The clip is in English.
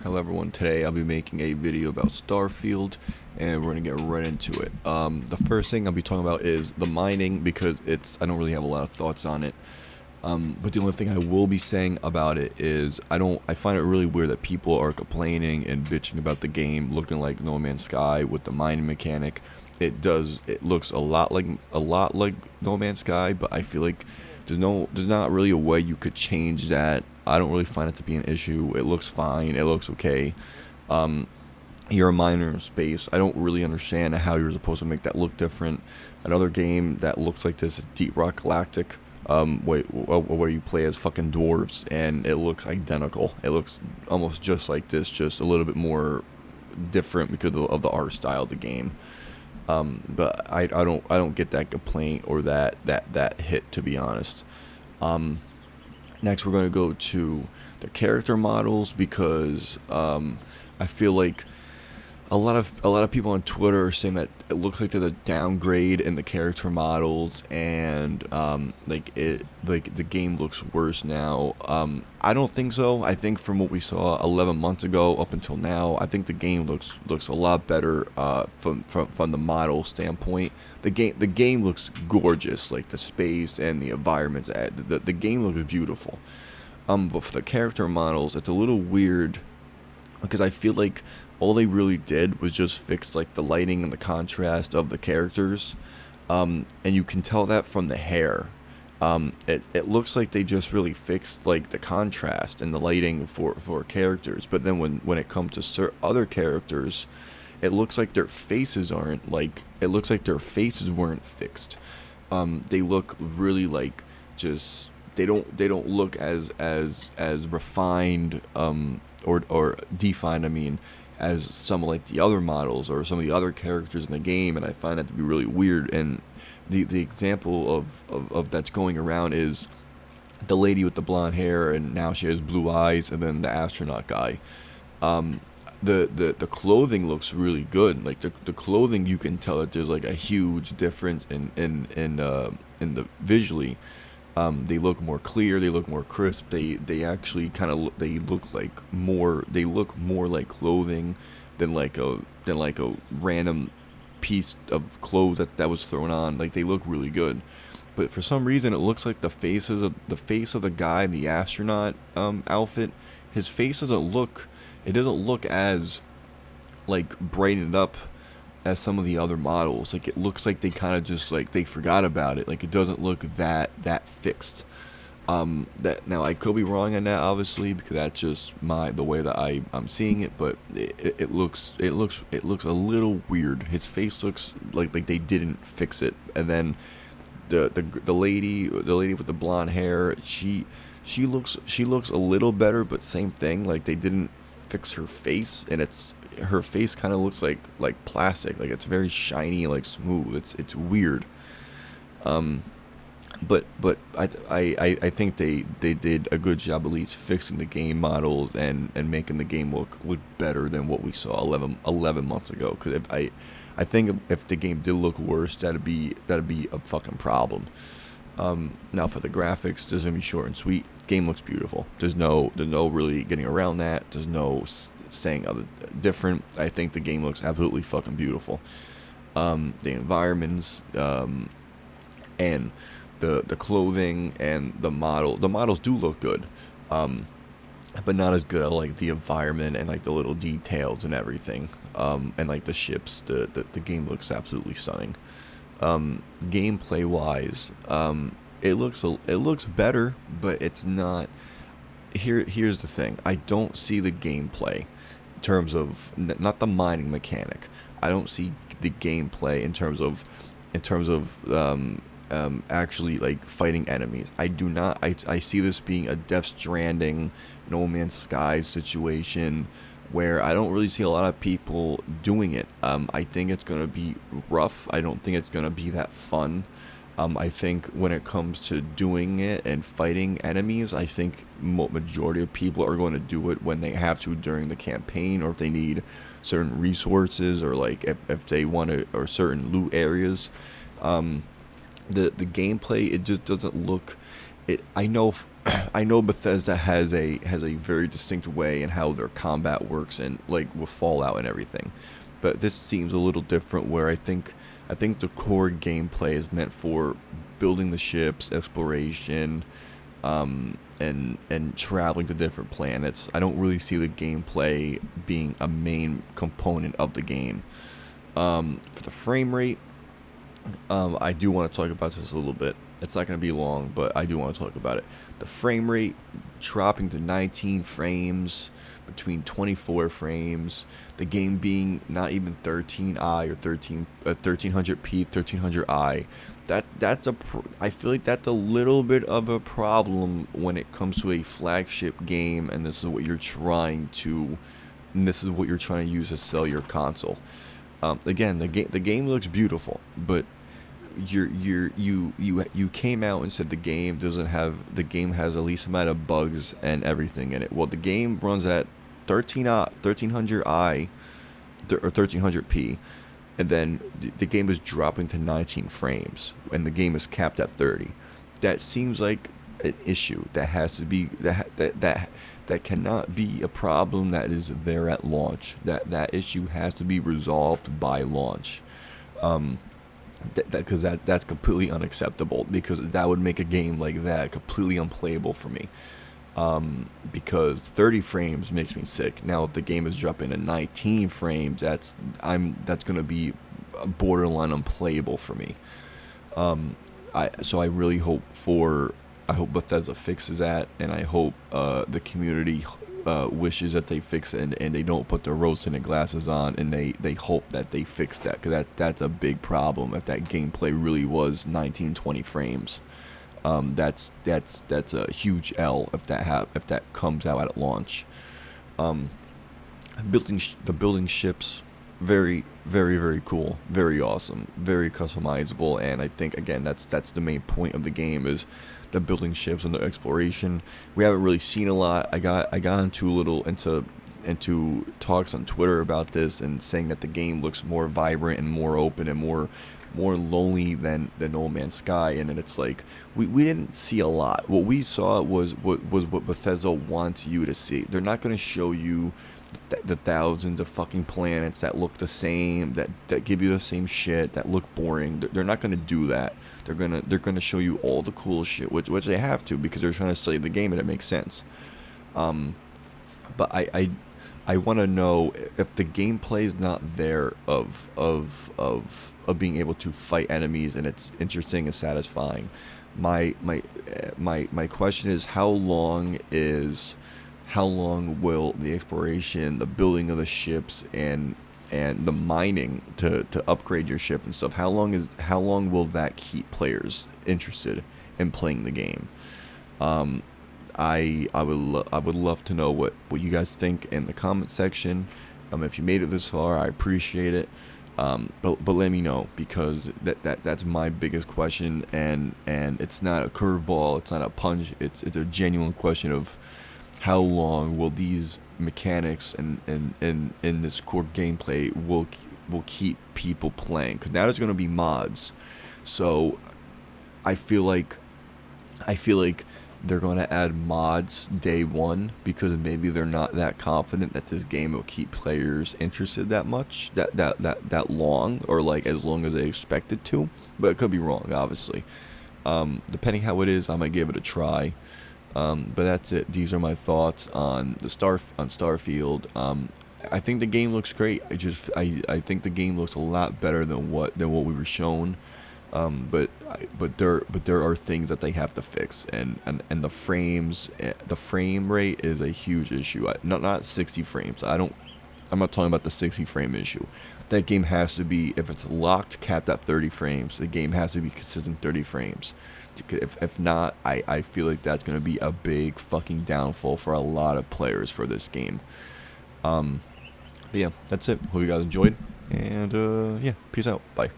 Hello everyone, today I'll be making a video about Starfield and we're going to get right into it. The first thing I'll be talking about is the mining because I don't really have a lot of thoughts on it. But the only thing I will be saying about it is I find it really weird that people are complaining and bitching about the game looking like No Man's Sky with the mining mechanic. It looks a lot like No Man's Sky, but I feel like there's not really a way you could change that. I don't really find it to be an issue. It looks fine. It looks okay. Um, you're a miner in space. I don't really understand how you're supposed to make that look different. Another game that looks like this is Deep Rock Galactic, where you play as fucking dwarves, and it looks identical. It looks almost just like this, just a little bit more different because of the art style of the game. But I don't get that complaint or that hit, to be honest. Um, Next, we're going to go to the character models because I feel like a lot of people on Twitter are saying that it looks like there's a downgrade in the character models and like the game looks worse now. I don't think so. I think from what we saw 11 months ago up until now, I think the game looks a lot better from the model standpoint. The game looks gorgeous, like the space and the environments. The game looks beautiful. But for the character models, it's a little weird because I feel like all they really did was just fix like the lighting and the contrast of the characters, and you can tell that from the hair. It looks like they just really fixed like the contrast and the lighting for characters, but then when it comes to other characters, it looks like their faces aren't like it looks like their faces weren't fixed. They look really like just they don't look as refined or defined, I mean, as some like the other models or some of the other characters in the game, and I find that to be really weird. And the example of that's going around is the lady with the blonde hair, and now she has blue eyes, and then the astronaut guy. Um, the clothing looks really good. Like the clothing, you can tell that there's like a huge difference in the visually. They look more clear. They look more crisp. They actually kind of they look more like clothing than like a random piece of clothes that was thrown on. Like they look really good. But for some reason, it looks like the face of the guy in the astronaut outfit. His face doesn't look. It doesn't look as like brightened up as some of the other models. Like it looks like they kind of just like they forgot about it. Like it doesn't look that fixed. That now I could be wrong on that, obviously, because that's just the way that I'm seeing it. But it looks a little weird. His face looks like they didn't fix it. And then the lady with the blonde hair, she looks a little better, but same thing. Like they didn't fix her face, and her face kind of looks like plastic. Like it's very shiny, like smooth. It's weird. Um, but I think they did a good job at least fixing the game models and making the game look better than what we saw 11 months ago. Because I think if the game did look worse, that'd be a fucking problem. Now for the graphics, this is gonna be short and sweet. Game looks beautiful. There's no really getting around that. There's no saying other different. I think the game looks absolutely fucking beautiful. The environments, and the clothing and the models do look good, but not as good at like the environment and like the little details and everything. And like the ships, the game looks absolutely stunning. Gameplay wise, it looks better, but it's not. Here's the thing. I don't see the gameplay in terms of not the mining mechanic. I don't see the gameplay in terms of actually like fighting enemies. I do not. I see this being a Death Stranding, No Man's Sky situation where I don't really see a lot of people doing it. I think it's gonna be rough. I don't think it's gonna be that fun. I think when it comes to doing it and fighting enemies, I think majority of people are going to do it when they have to during the campaign, or if they need certain resources, or like if they want to, or certain loot areas. The gameplay, it just doesn't look. I know I know Bethesda has a very distinct way in how their combat works, and like with Fallout and everything, but this seems a little different. Where I think the core gameplay is meant for building the ships, exploration, and traveling to different planets. I don't really see the gameplay being a main component of the game. For the frame rate, I do want to talk about this a little bit. It's not going to be long, but I do want to talk about it. The frame rate dropping to 19 frames, between 24 frames. The game being not even 13i or 1300p, 1300i. I feel like that's a little bit of a problem when it comes to a flagship game, and this is what you're trying to, and this is what you're trying to use to sell your console. Again, the game looks beautiful, but you came out and said the game has the least amount of bugs and everything in it. Well, the game runs at 1300i or 1300p, and then the game is dropping to 19 frames, and the game is capped at 30. That seems like an issue that has to be that cannot be a problem that is there at launch. That issue has to be resolved by launch. Because that's completely unacceptable, because that would make a game like that completely unplayable for me. Because 30 frames makes me sick. Now if the game is dropping to 19 frames, that's gonna be borderline unplayable for me. I hope Bethesda fixes that, and I hope the community wishes that they fix it, and they don't put their rose-tinted glasses on, and they hope that they fix that, because that's a big problem. If that gameplay really was 1920 frames, that's a huge L if that comes out at launch. Building ships, very, very, very cool, very awesome, very customizable, and I think again that's the main point of the game, is the building ships and the exploration. We haven't really seen a lot. I got into talks on Twitter about this, and saying that the game looks more vibrant and more open and more lonely than No Man's Sky, and it's like we didn't see a lot. What we saw was what Bethesda wants you to see. They're not going to show you the thousands of fucking planets that look the same, that give you the same shit, that look boring. They're not gonna do that. They're gonna show you all the cool shit, which they have to, because they're trying to sell you the game, and it makes sense. But I want to know if the gameplay is not there of being able to fight enemies, and it's interesting and satisfying. My question is, how long will the exploration, the building of the ships, and the mining to upgrade your ship and stuff, how long will that keep players interested in playing the game? I would love to know what you guys think in the comment section. If you made it this far, I appreciate it. But let me know, because that's my biggest question, and it's not a curveball, it's not a punch, it's a genuine question of how long will these mechanics and this core gameplay will keep people playing, because now there's going to be mods. So I feel like they're going to add mods day one, because maybe they're not that confident that this game will keep players interested that much, that long, or like as long as they expect it to. But it could be wrong, obviously. Depending how it is, I might give it a try. But that's it. These are my thoughts on Starfield. I think the game looks great. I think the game looks a lot better than what we were shown. But there are things that they have to fix, and the frame rate is a huge issue. Not 60 frames. I'm not talking about the 60 frame issue. That game has to be, if it's locked, capped at 30 frames. The game has to be consistent 30 frames. If not, I feel like that's going to be a big fucking downfall for a lot of players for this game. But yeah, that's it. Hope you guys enjoyed, and yeah, peace out. Bye.